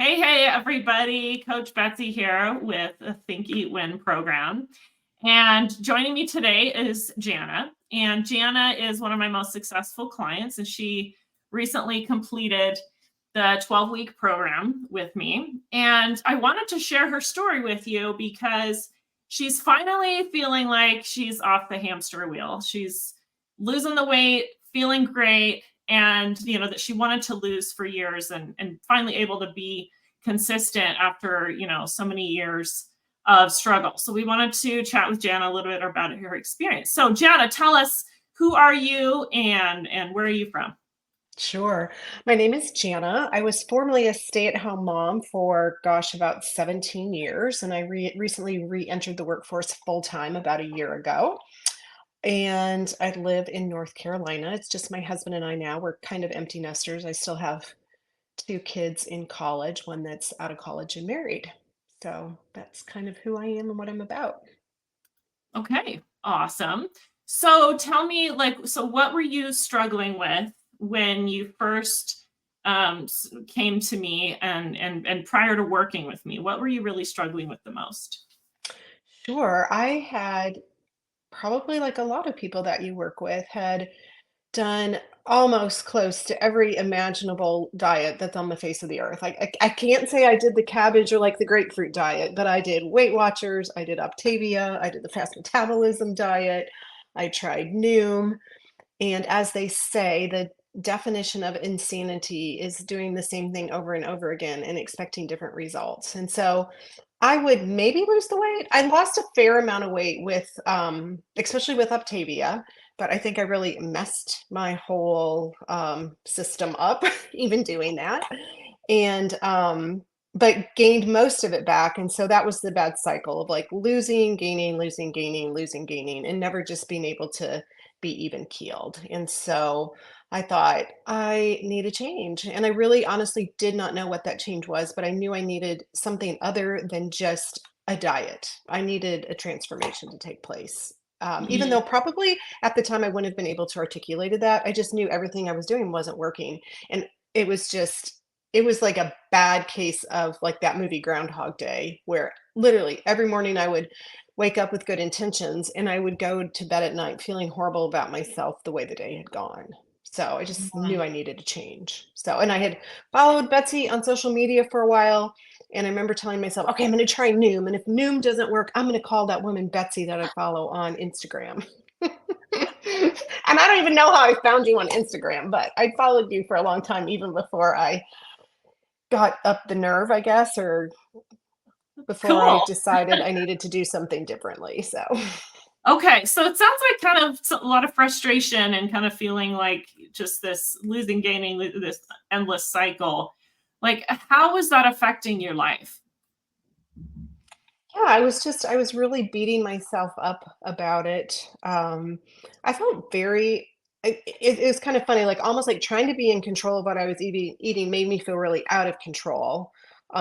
Hey, everybody. Coach Betsy here with the Think, Eat, Win program. And joining me today is Jana. And Jana is one of my most successful clients, and she recently completed the 12-week program with me. And I wanted to share her story with you because she's finally feeling like she's off the hamster wheel. She's losing the weight, feeling great, and that she wanted to lose for years and finally able to be consistent after so many years of struggle. So we wanted to chat with Jana a little bit about her experience. So Jana, tell us, who are you and where are you from? Sure. My name is Jana. I was formerly a stay-at-home mom for, about 17 years, and I recently re-entered the workforce full-time about a year ago. And I live in North Carolina. It's just my husband and I now. We're kind of empty nesters. I still have two kids in college, one that's out of college and married. So that's kind of who I am and what I'm about. Okay, awesome. So tell me, so what were you struggling with when you first came to me and prior to working with me? What were you really struggling with the most? Sure. I had probably like a lot of people that you work with had done almost close to every imaginable diet that's on the face of the earth. Like I can't say I did the cabbage or like the grapefruit diet, but I did Weight Watchers, I did Optavia, I did the fast metabolism diet, I tried Noom, and as they say, the definition of insanity is doing the same thing over and over again and expecting different results. And so I would maybe lose the weight. I lost a fair amount of weight with, especially with Optavia, but I think I really messed my whole system up, even doing that. And, but gained most of it back. And so that was the bad cycle of like losing, gaining, losing, gaining, losing, gaining, and never just being able to be even keeled. And so I thought I need a change. And I really honestly did not know what that change was, but I knew I needed something other than just a diet. I needed a transformation to take place. Even Mm, though probably at the time I wouldn't have been able to articulate that, I just knew everything I was doing wasn't working. And it was just, it was like a bad case of like that movie Groundhog Day, where literally every morning I would wake up with good intentions and I would go to bed at night feeling horrible about myself the way the day had gone. So I just knew mm. I needed a change. So, and I had followed Betsy on social media for a while. And I remember telling myself, okay, I'm going to try Noom. And if Noom doesn't work, I'm going to call that woman Betsy that I follow on Instagram. And I don't even know how I found you on Instagram, but I followed you for a long time, even before I got up the nerve, I guess, or before I Cool. decided I needed to do something differently. So. Okay, so it sounds like kind of a lot of frustration and kind of feeling like just this losing, gaining, this endless cycle. Like, how is that affecting your life? Yeah, I was really beating myself up about it. I felt very, it was kind of funny, like almost like trying to be in control of what I was eating made me feel really out of control,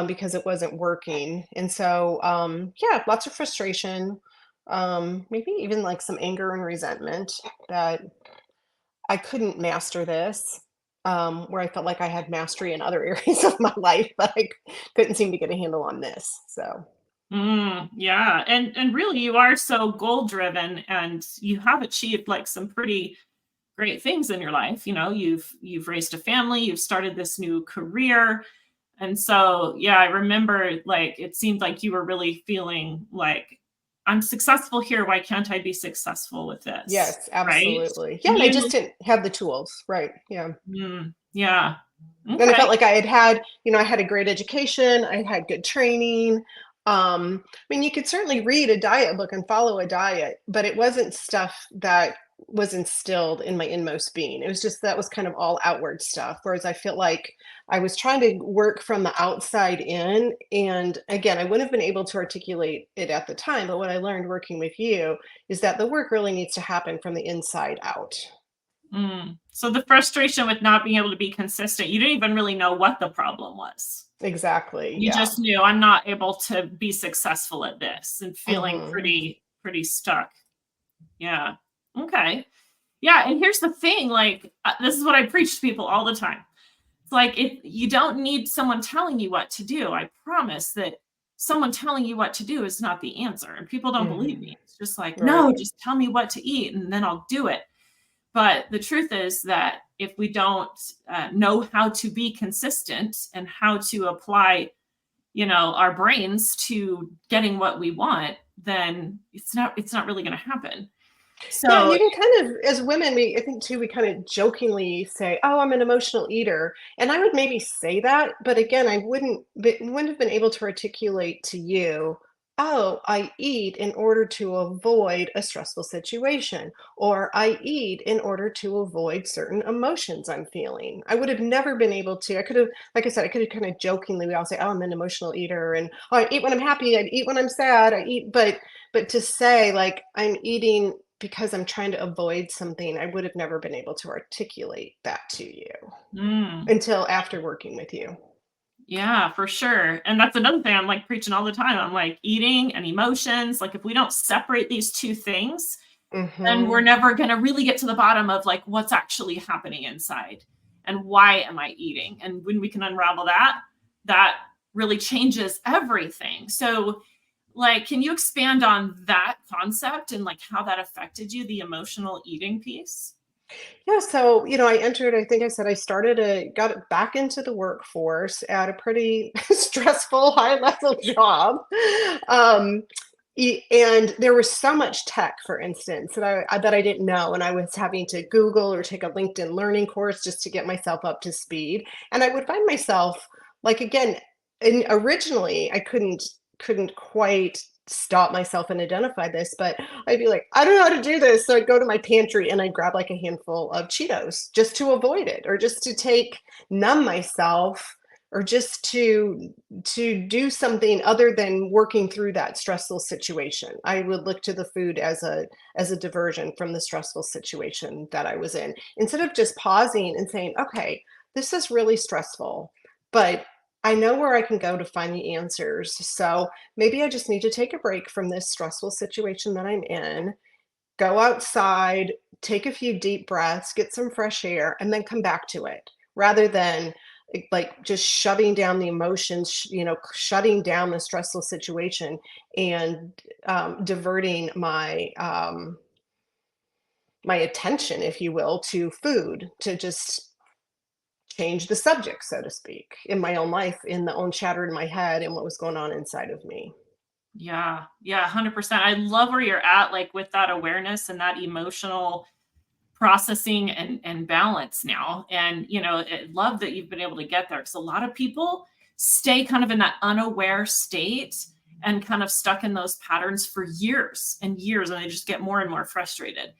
because it wasn't working. And so, yeah, lots of frustration, maybe even like some anger and resentment that I couldn't master this, where I felt like I had mastery in other areas of my life, but couldn't seem to get a handle on this. So. Yeah, and really, you are so goal driven, and you have achieved like some pretty great things in your life. You've raised a family, you've started this new career, and so yeah, I remember like it seemed like you were really feeling like I'm successful here. Why can't I be successful with this? Yes, Right? absolutely. Yeah, And and I you, just didn't have the tools, right, yeah. yeah, And I felt okay. like I had a great education, I had good training. I mean, you could certainly read a diet book and follow a diet, but it wasn't stuff that was instilled in my inmost being. It was just that was kind of all outward stuff. Whereas I feel like I was trying to work from the outside in. And again, I wouldn't have been able to articulate it at the time, but what I learned working with you is that the work really needs to happen from the inside out. So the frustration with not being able to be consistent, you didn't even really know what the problem was. Exactly. You Yeah. just knew I'm not able to be successful at this and feeling Hmm. pretty stuck. Yeah. Okay. Yeah, and here's the thing, like, this is what I preach to people all the time. It's like, if you don't need someone telling you what to do. I promise that someone telling you what to do is not the answer. And people don't believe Mhm. me. It's just like, Right. no, just tell me what to eat and then I'll do it. But the truth is that if we don't know how to be consistent and how to apply, our brains to getting what we want, then it's not really going to happen. Yeah, and So you can kind of, as women, I think too, we kind of jokingly say, "Oh, I'm an emotional eater," and I would maybe say that, but again, wouldn't have been able to articulate to you, "Oh, I eat in order to avoid a stressful situation," or "I eat in order to avoid certain emotions I'm feeling." I would have never been able to. I could have, like I said, I could have kind of jokingly, we all say, "Oh, I'm an emotional eater," and "Oh, I eat when I'm happy. I eat when I'm sad. I eat," but to say like I'm eating because I'm trying to avoid something, I would have never been able to articulate that to you mm, until after working with you. yeah, for sure. And that's another thing I'm like preaching all the time. I'm like, eating and emotions, like if we don't separate these two things, then we're Mhm. never going to really get to the bottom of like what's actually happening inside and why am I eating. And when we can unravel that, that really changes everything. So, like, can you expand on that concept and like how that affected you, the emotional eating piece? Yeah, so, I entered, I think I said I started got back into the workforce at a pretty stressful high level job. Um, and there was so much tech, for instance, that I didn't know, and I was having to Google or take a LinkedIn learning course just to get myself up to speed. And I would find myself like again, and originally I couldn't quite stop myself and identify this, but I'd be like, I don't know how to do this. So I'd go to my pantry and I'd grab like a handful of Cheetos just to avoid it, or just to numb myself, or just to do something other than working through that stressful situation. I would look to the food as a diversion from the stressful situation that I was in. Instead of just pausing and saying, okay, this is really stressful, but I know where I can go to find the answers. So maybe I just need to take a break from this stressful situation that I'm in, go outside, take a few deep breaths, get some fresh air, and then come back to it rather than like just shoving down the emotions, shutting down the stressful situation and diverting my attention, if you will, to food to just change the subject, so to speak, in my own life, in the own chatter in my head and what was going on inside of me. Yeah, yeah, 100%. I love where you're at, like with that awareness and that emotional processing and balance now. And love that you've been able to get there because a lot of people stay kind of in that unaware state and kind of stuck in those patterns for years and years, and they just get more and more frustrated.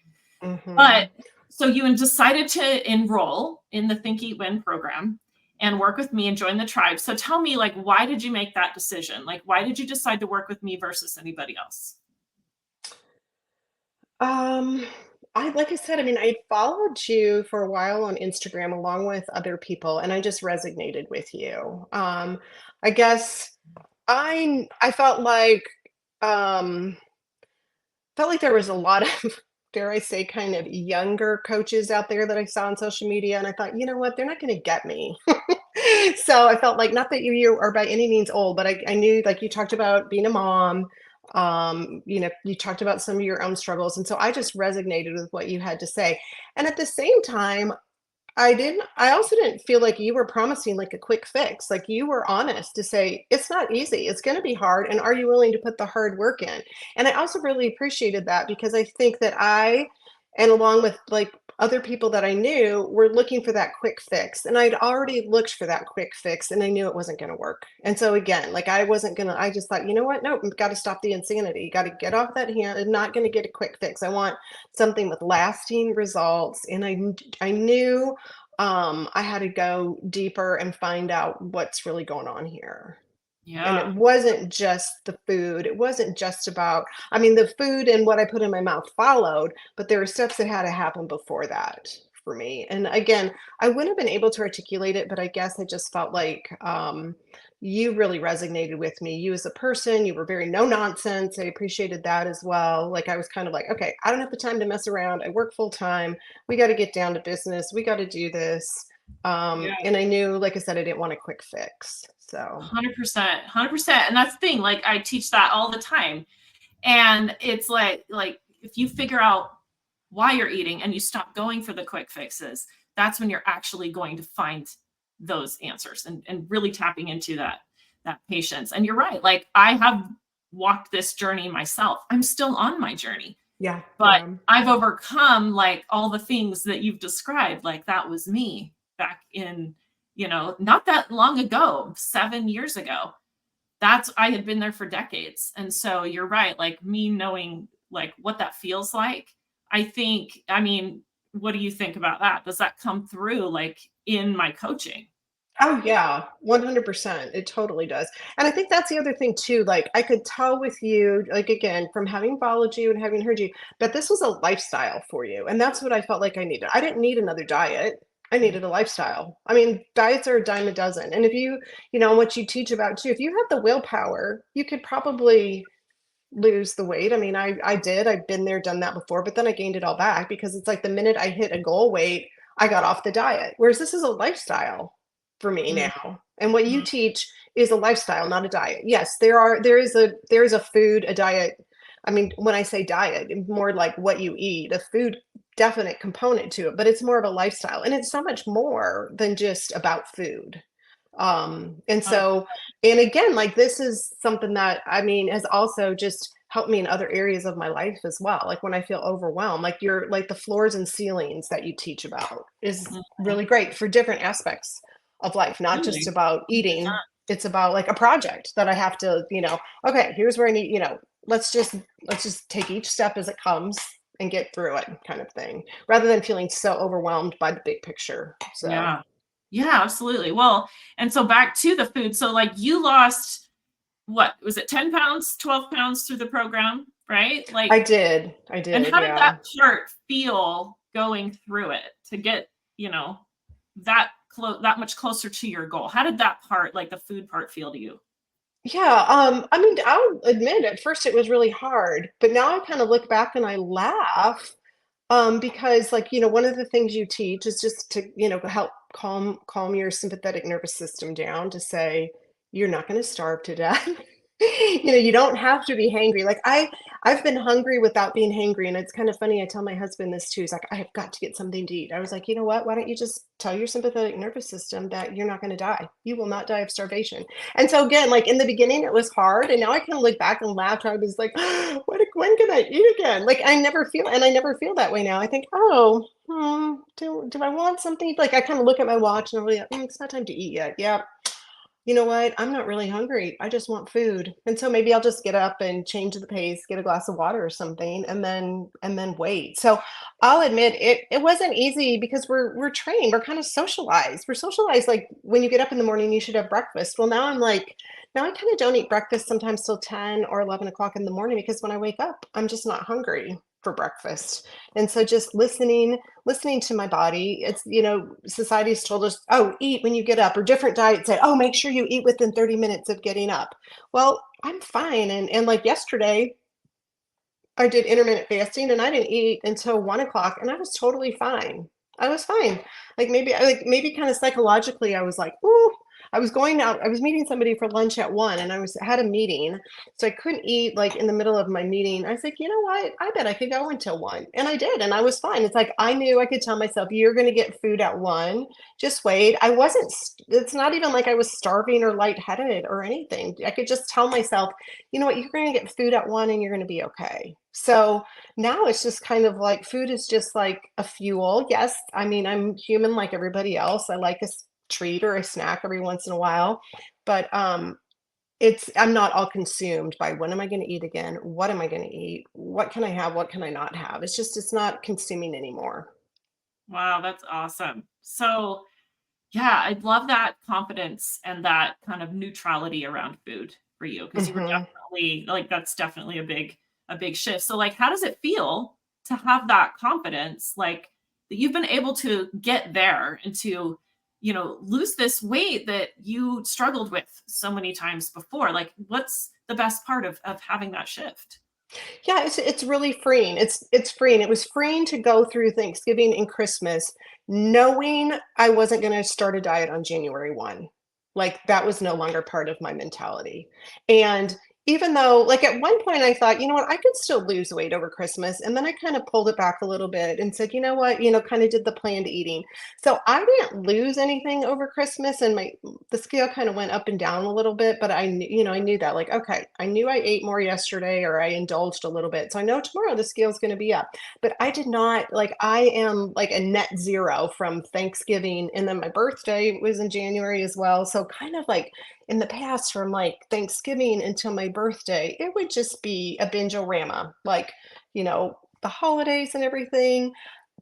But Mhm. so you decided to enroll in the Think Eat Win program and work with me and join the tribe. So tell me, like, why did you make that decision? Like, why did you decide to work with me versus anybody else? Um, I like I said, I mean, I followed you for a while on Instagram along with other people, and I just resonated with you. I guess I um felt like there was a lot of, dare I say, kind of younger coaches out there that I saw on social media, and I thought, you know what, they're not going to get me. So I felt like, not that you are by any means old, but I knew, like, you talked about being a mom. You talked about some of your own struggles, and so I just resonated with what you had to say. And at the same time, I also didn't feel like you were promising like a quick fix. Like, you were honest to say, it's not easy. It's going to be hard. And are you willing to put the hard work in? And I also really appreciated that, because I think that and along with like other people that I knew, were looking for that quick fix. And I'd already looked for that quick fix and I knew it wasn't going to work. And so again, like, I just thought, you know what? No, we've got to stop the insanity. You got to get off that hand. I'm not going to get a quick fix. I want something with lasting results. And I knew I had to go deeper and find out what's really going on here. And it Yeah. wasn't just the food. It wasn't just about, I mean, the food and what I put in my mouth followed, but there were steps that had to happen before that for me. And again, I wouldn't have been able to articulate it, but I guess I just felt like you really resonated with me. You as a person, you were very no nonsense. I appreciated that as well. Like, I was kind of like, okay, I don't have the time to mess around. I work full time. We got to get down to business. We got to do this. Yeah. And I knew, like I said, I didn't want a quick fix. So 100%, 100%. And that's the thing, like I teach that all the time. And it's like if you figure out why you're eating and you stop going for the quick fixes, that's when you're actually going to find those answers and really tapping into that patience. And you're right. Like I have walked this journey myself. I'm still on my journey, yeah, but yeah. I've overcome like all the things that you've described. Like that was me back in, not that long ago, 7 years ago. I had been there for decades. And so you're right, like me knowing like what that feels like. I mean, what do you think about that? Does that come through like in my coaching? Oh yeah, 100%. It totally does. And I think that's the other thing too. Like I could tell with you, like again, from having followed you and having heard you, that this was a lifestyle for you. And that's what I felt like I needed. I didn't need another diet. I Mm, needed a lifestyle. I mean, diets are a dime a dozen. And if what you teach about too, if you have the willpower, you could probably lose the weight. I mean, I did. I've been there, done that before, but then I gained it all back because it's like the minute I hit a goal weight, I got off the diet. Whereas this is a lifestyle for me mm, now. And what you mm, teach is a lifestyle, not a diet. Yes, there is a food, a diet. I mean, when I say diet, more like what you eat, a food definite component to it, but it's more of a lifestyle. And it's so much more than just about food. And oh, so, and again, like this is something that I mean has also just helped me in other areas of my life as well. Like when I feel overwhelmed, like you're like the floors and ceilings that you teach about is mhm. really great for different aspects of life, not just Really? about eating. It's about like a project that I have to, okay, here's where I need, let's just take each step as it comes and get through it kind of thing, rather than feeling so overwhelmed by the big picture. So Yeah. Yeah, absolutely. Well, and so back to the food. So like you lost what was it, 10 pounds, 12 pounds through the program, right? I Like, did. I and did. how did that Yeah. part feel going through it to get, that much closer to your goal? How did that part, like the food part, feel to you? Yeah, I mean, I'll admit at first it was really hard, but now I kind of look back and I laugh, because like, one of the things you teach is just to, help calm your sympathetic nervous system down to say, you're not going to starve to death. You don't have to be hangry. Like I've been hungry without being hangry. And it's kind of funny. I tell my husband this too. He's like, I have got to get something to eat. I was like, you know what? Why don't you just tell your sympathetic nervous system that you're not going to die? You will not die of starvation. And so again, like in the beginning, it was hard, and now I kind of look back and laugh. I was like, when can I eat again? Like I never feel that way now. I think, oh, do I want something? Like I kind of look at my watch and I'm like, it's not time to eat yet. Yeah, you know what? I'm not really hungry. I just want food. And so maybe I'll just get up and change the pace, get a glass of water or something, and then wait. So I'll admit it wasn't easy because we're trained. We're kind of socialized. We're socialized like when you get up in the morning, you should have breakfast. Well, now I'm like, now I kind of don't eat breakfast sometimes till 10 or 11 o'clock in the morning because when I wake up, I'm just not hungry for breakfast. And so just listening to my body. It's, society's told us, oh, eat when you get up, or different diets say, oh, make sure you eat within 30 minutes of getting up. Well, I'm fine. And like yesterday, I did intermittent fasting and I didn't eat until 1 o'clock and I was totally fine. I was fine. Like maybe kind of psychologically, I was like, ooh, I was going out, I was meeting somebody for lunch at 1 and had a meeting. So I couldn't eat like in the middle of my meeting. I was like, you know what? I bet I could go until 1. And I did, and I was fine. It's like I knew I could tell myself, you're gonna get food at 1. Just wait. It's not even like I was starving or lightheaded or anything. I could just tell myself, you know what, you're going to get food at 1 and you're going to be okay. So now it's just kind of like food is just like a fuel. Yes, I mean, I'm human like everybody else. I like a treat or a snack every once in a while, but I'm not all consumed by when am I going to eat again? What am I going to eat? What can I have? What can I not have? It's not consuming anymore. Wow, that's awesome. So, yeah, I love that confidence and that kind of neutrality around food for you because you were Hmm. definitely like that's definitely a big shift. So like how does it feel to have that confidence like that you've been able to get there and to lose this weight that you struggled with so many times before? Like what's the best part of having that shift? Yeah, it's really freeing. It's freeing. It was freeing to go through Thanksgiving and Christmas knowing I wasn't gonna start a diet on January 1. Like, that was no longer part of my mentality. And even though like, at one point I thought, "You know what? I could still lose weight over Christmas." And then I kinda pulled it back a little bit and said, "You know what?" Kinda did the planned eating. So I didn't lose anything over Christmas, and the scale kinda went up and down a little bit, but I knew that, like, okay, I knew I ate more yesterday or I indulged a little bit, so I know tomorrow the scale's gonna be up. But I did not like, I am like a net 0 from Thanksgiving, and then my birthday was in January as well, so kind of like in the past from, like, Thanksgiving until my birthday, it would just be a binge-o-rama, like, the holidays and everything,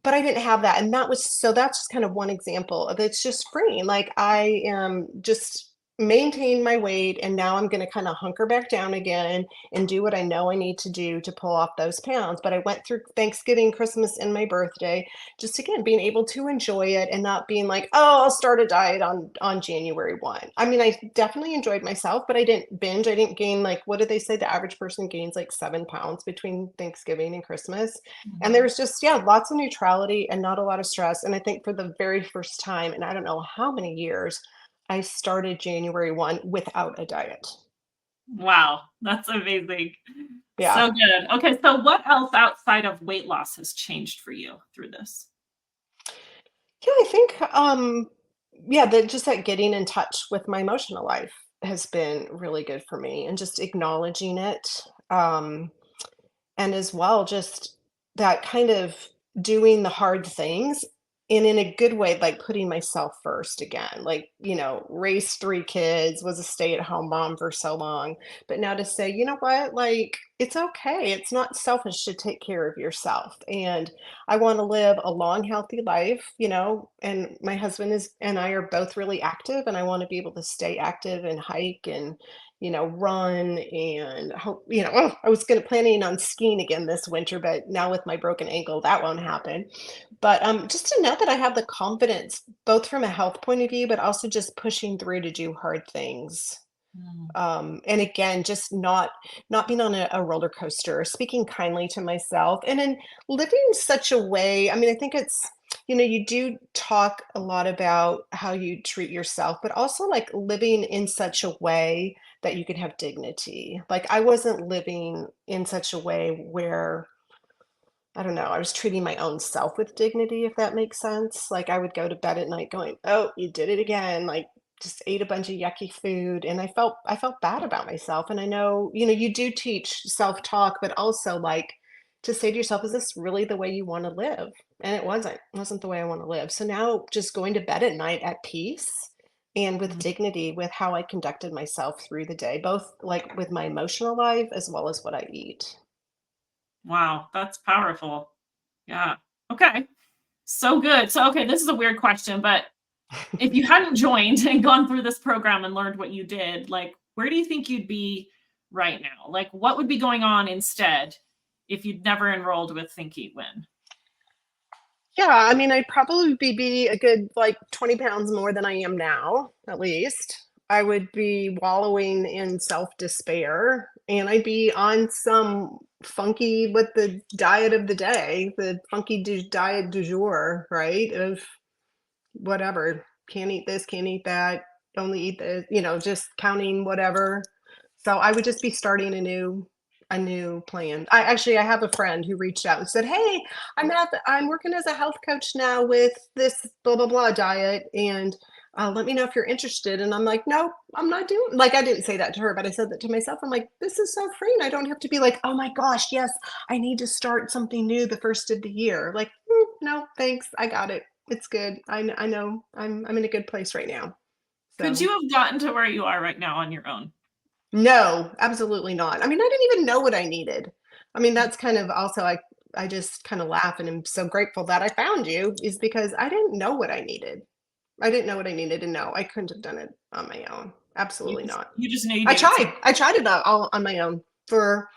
but I didn't have that, and that's just kind of one example of it's just freeing, like, I am just maintain my weight, and now I'm gonna kinda hunker back down again and do what I know I need to do to pull off those pounds, but I went through Thanksgiving, Christmas, and my birthday, just again, being able to enjoy it and not being like, "Oh, I'll start a diet on January 1." I mean, I definitely enjoyed myself, but I didn't binge, I didn't gain, like what do they say? The average person gains, like, 7 pounds between Thanksgiving and Christmas. And Mhm. there's just, yeah, lots of neutrality and not a lot of stress. And I think for the very first time, and I don't know how many years, I started January 1 without a diet. Wow, that's amazing. Yeah. So good. Okay, so what else outside of weight loss has changed for you through this? Yeah, I think, yeah, that getting in touch with my emotional life has been really good for me and just acknowledging it. And as well, just that kind of doing the hard things and in a good way, like putting myself first again. Like, raised 3 kids, was a stay-at-home mom for so long. But now to say, you know what? Like, it's okay. It's not selfish to take care of yourself. And I want to live a long, healthy life, and my husband is and I are both really active, and I want to be able to stay active and hike and run and hope, oh, I was planning on skiing again this winter, but now with my broken ankle, that won't happen. But just to know that I have the confidence, both from a health point of view, but also just pushing through to do hard things. Mm. And again, just not being on a roller coaster, speaking kindly to myself, and then living such a way. I mean, I think it's you do talk a lot about how you treat yourself, but also like living in such a way that you can have dignity. Like I wasn't living in such a way where I don't know, I was treating my own self with dignity, if that makes sense. Like, I would go to bed at night going, "Oh, you did it again." Like, just ate a bunch of yucky food, and I felt bad about myself, and I know, you do teach self-talk, but also, like, to say to yourself, "Is this really the way you wanna live?" And it wasn't. It wasn't the way I wanna live. So now just going to bed at night at peace and with Mm. dignity with how I conducted myself through the day, both, like, with my emotional life as well as what I eat. Wow, that's powerful. Yeah. Okay. So good. So, okay, this is a weird question, but if you hadn't joined and gone through this program and learned what you did, like, where do you think you'd be right now? Like, what would be going on instead if you'd never enrolled with Think Eat Win? Yeah, I mean, I'd probably be a good, like, 20 pounds more than I am now, at least. I would be wallowing in self-despair, and I'd be on some funky with the diet of the day, the funky diet du jour, right? Of whatever, can't eat this, can't eat that, only eat this, just counting whatever. So I would just be starting a new plan. I have a friend who reached out and said, "Hey, I'm working as a health coach now with this blah blah blah diet, and let me know if you're interested." And I'm like, "No, I'm not doing." Like I didn't say that to her, but I said that to myself. I'm like, "This is so freeing. I don't have to be like, oh my gosh, yes, I need to start something new the first of the year." Like, no, thanks, I got it. It's good. I know I'm in a good place right now. Could So you have gotten to where you are right now on your own? no, absolutely not. I mean, I didn't even know what I needed. I mean, that's kind of also I just kind of laugh and am so grateful that I found you is because I didn't know what I needed. I didn't know what I needed to know. I couldn't have done it on my own. You Absolutely just not. you just knew you I needed some. tried. I tried it all on my own for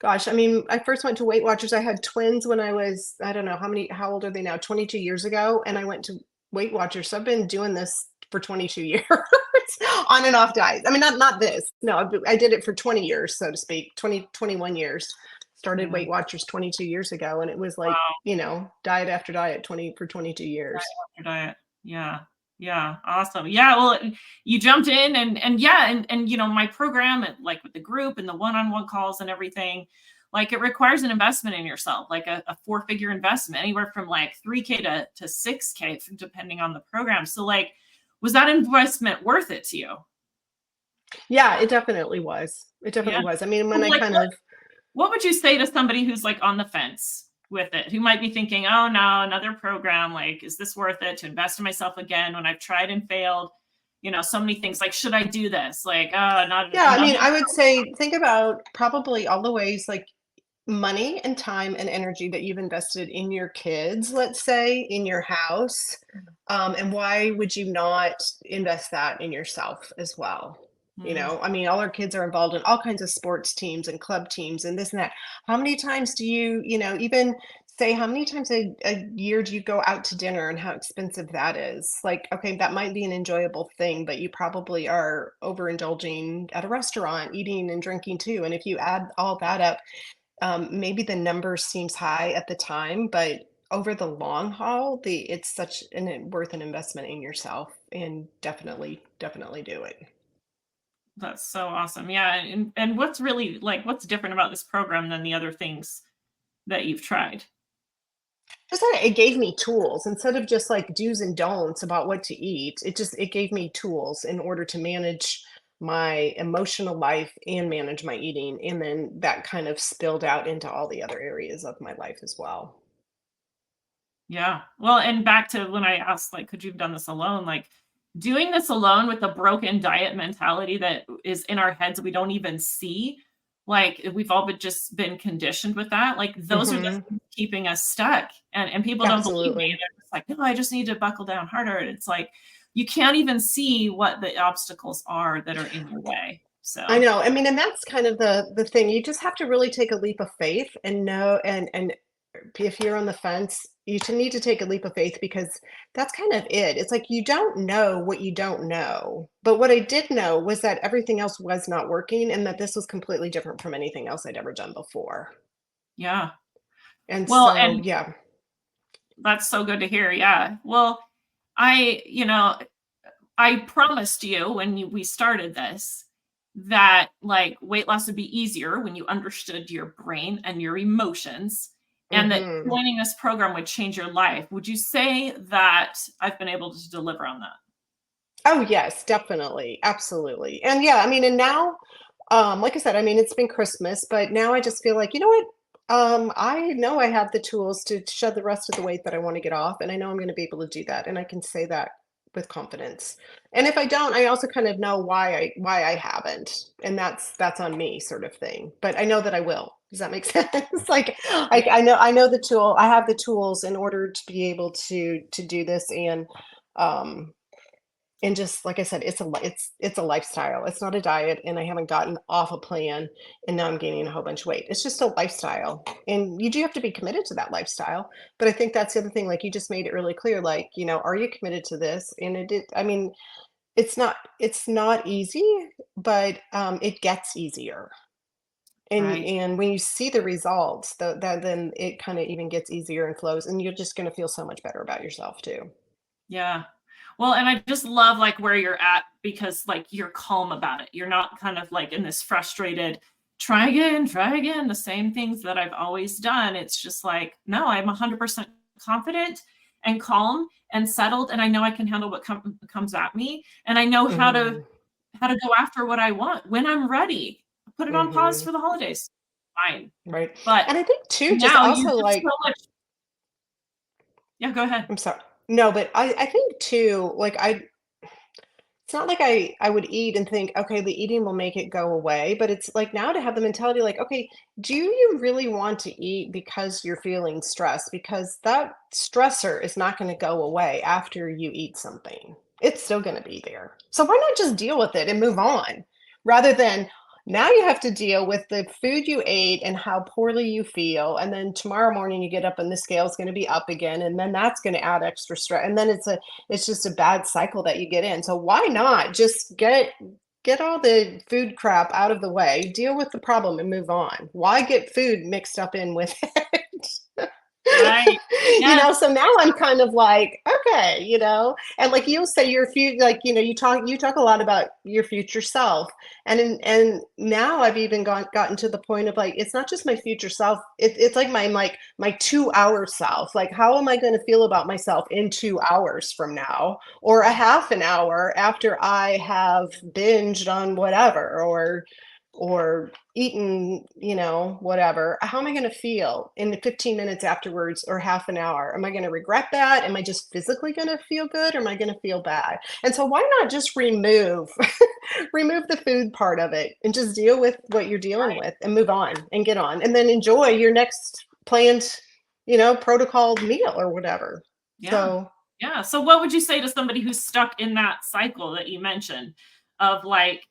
gosh, I mean, I first went to Weight Watchers. I had twins when I was, I don't know how old are they now? 22 years ago. And I went to Weight Watchers. So I've been doing this for 22 years on and off diets. I mean, not this. No, I did it for 20 years, so to speak, 20, 21 years started Yeah. Weight Watchers 22 years ago, and it was like, Wow. diet after diet 22 years. Your diet. Yeah. Yeah. Awesome. Yeah. Well, you jumped in and yeah, and my program like with the group and the one-on-one calls and everything, like it requires an investment in yourself, like a four-figure investment, anywhere from like 3K to 6K, depending on the program. So like, was that investment worth it to you? Yeah, it definitely was. It Yeah. definitely was. I mean, So when I like kind of what would you say to somebody who's like on the fence with it, who might be thinking, "Oh no, another program, like is this worth it to invest in myself again when I've tried and failed?" So many things like, "Should I do this?" Like, "Oh, not Yeah, I another." mean, I would say think about probably all the ways like money and time and energy that you've invested in your kids, let's say, in your house. And why would you not invest that in yourself as well? Mm, I mean, all our kids are involved in all kinds of sports teams and club teams and this and that. How many times do you, even say, how many times a year do you go out to dinner and how expensive that is? Like, okay, that might be an enjoyable thing, but you probably are overindulging at a restaurant, eating and drinking too. And if you add all that up, maybe the number seems high at the time, but over the long haul, it's such worth an investment in yourself, and definitely, definitely do it. that's so awesome. Yeah, and what's really like what's different about this program than the other things that you've tried? Just that it gave me tools instead of just like do's and don'ts about what to eat. It gave me tools in order to manage my emotional life and manage my eating, and then that kind of spilled out into all the other areas of my life as well. Yeah. Well, and back to when I asked, like, could you have done this alone? Like, doing this alone with a broken diet mentality that is in our heads we don't even see. Like, we've all just been conditioned with that. Like, those are the Hmm. things keeping us stuck. And people don't believe me. Absolutely. They're just like, no, I just need to buckle down harder. And it's like, you can't even see what the obstacles are that are in your way. I So, know. I mean, and that's kind of the thing. You just have to really take a leap of faith and know, and if you're on the fence, you need to take a leap of faith because that's kind of it. It's like you don't know what you don't know. But what I did know was that everything else was not working and that this was completely different from anything else I'd ever done before. yeah. And Well, so, and yeah. that's so good to hear. Yeah. Well, I promised you when we started this that like weight loss would be easier when you understood your brain and your emotions, and that Hmm. joining this program would change your life. Would you say that I've been able to deliver on that? Oh, yes, definitely. Absolutely. And yeah, I mean, and now, like I said, I mean, it's been Christmas, but now I just feel like, you know what? I know I have the tools to shed the rest of the weight that I want to get off, and I know I'm going to be able to do that, and I can say that with confidence. And if I don't, I also kind of know why I haven't, and that's on me, sort of thing. But I know that I will. Does that make sense? Like Yeah. I know the tool. I have the tools in order to be able to do this, um, and just like I said, it's a lifestyle. It's not a diet, and I haven't gotten off a plan, and now I'm gaining a whole bunch of weight. It's just a lifestyle, and you do have to be committed to that lifestyle. But I think that's the other thing. Like you just made it really clear. Like are you committed to this? And it did. I mean, it's not easy, but it gets easier. And Right. and when you see the results, then it kind of even gets easier and flows, and you're just going to feel so much better about yourself too. Yeah. Well, and I just love like where you're at because like you're calm about it. You're not kind of like in this frustrated, try again, the same things that I've always done. It's just like, no, I'm 100% confident and calm and settled, and I know I can handle what comes at me, and I know Hmm. how to go after what I want when I'm ready. Put it on pause Hmm. for the holidays. Fine. Right. But And I think too, just now you also have so like, much. Yeah, go ahead. I'm sorry. No, but I think too, like it's not like I would eat and think, okay, the eating will make it go away. But it's like now to have the mentality like, okay, do you really want to eat because you're feeling stressed? Because that stressor is not going to go away after you eat something. It's still going to be there. So why not just deal with it and move on rather than now you have to deal with the food you ate and how poorly you feel. And then tomorrow morning you get up and the scale is going to be up again. And then that's going to add extra stress. And then it's just a bad cycle that you get in. So why not just get all the food crap out of the way, deal with the problem and move on. Why get food mixed up in with it? Right. Yes. So now I'm kind of like, okay, and like you'll say your future, like, you talk a lot about your future self. And now I've even gotten to the point of like, it's not just my future self, it's like my 2 hour self. Like, how am I going to feel about myself in 2 hours from now, or a half an hour after I have binged on whatever, or eaten, whatever. How am I going to feel in the 15 minutes afterwards or half an hour? Am I going to regret that? Am I just physically going to feel good, or am I going to feel bad? And so why not just remove the food part of it and just deal with what you're dealing Right. with and move on and get on and then enjoy your next planned, protocol meal or whatever. Yeah. So, Yeah. So what would you say to somebody who's stuck in that cycle that you mentioned of like,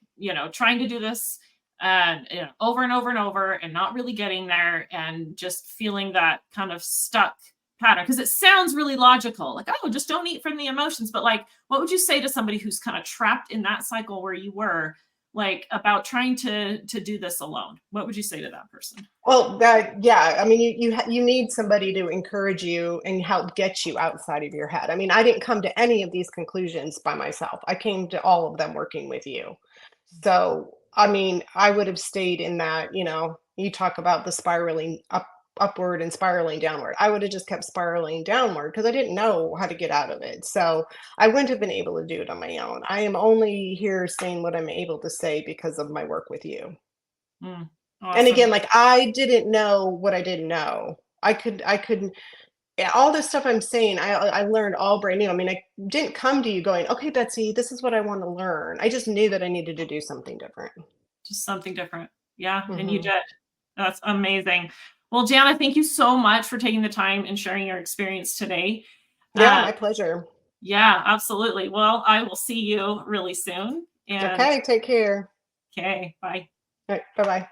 trying to do this and over and over and over and not really getting there and just feeling that kind of stuck pattern? Because it sounds really logical, like, oh, just don't eat from the emotions. But like, what would you say to somebody who's kind of trapped in that cycle where you were, like about trying to do this alone? What would you say to that person? well, yeah, I mean, you need somebody to encourage you and help get you outside of your head. I mean, I didn't come to any of these conclusions by myself. I came to all of them working with you. So, I mean, I would have stayed in that, you talk about the spiraling upward and spiraling downward. I would have just kept spiraling downward because I didn't know how to get out of it. So I wouldn't have been able to do it on my own. I am only here saying what I'm able to say because of my work with you. Mm, And awesome. again, like, I didn't know what I didn't know. I couldn't. Yeah, all this stuff I'm saying, I learned all brand new. I mean, I didn't come to you going, okay, Betsy, this is what I want to learn. I just knew that I needed to do something different. Just something different. Yeah, and you Hmm. did. That's amazing. Well, Jana, thank you so much for taking the time and sharing your experience today. Yeah, Uh, my pleasure. yeah, absolutely. Well, I will see you really soon. And Okay, take care. okay, bye. All right, bye bye.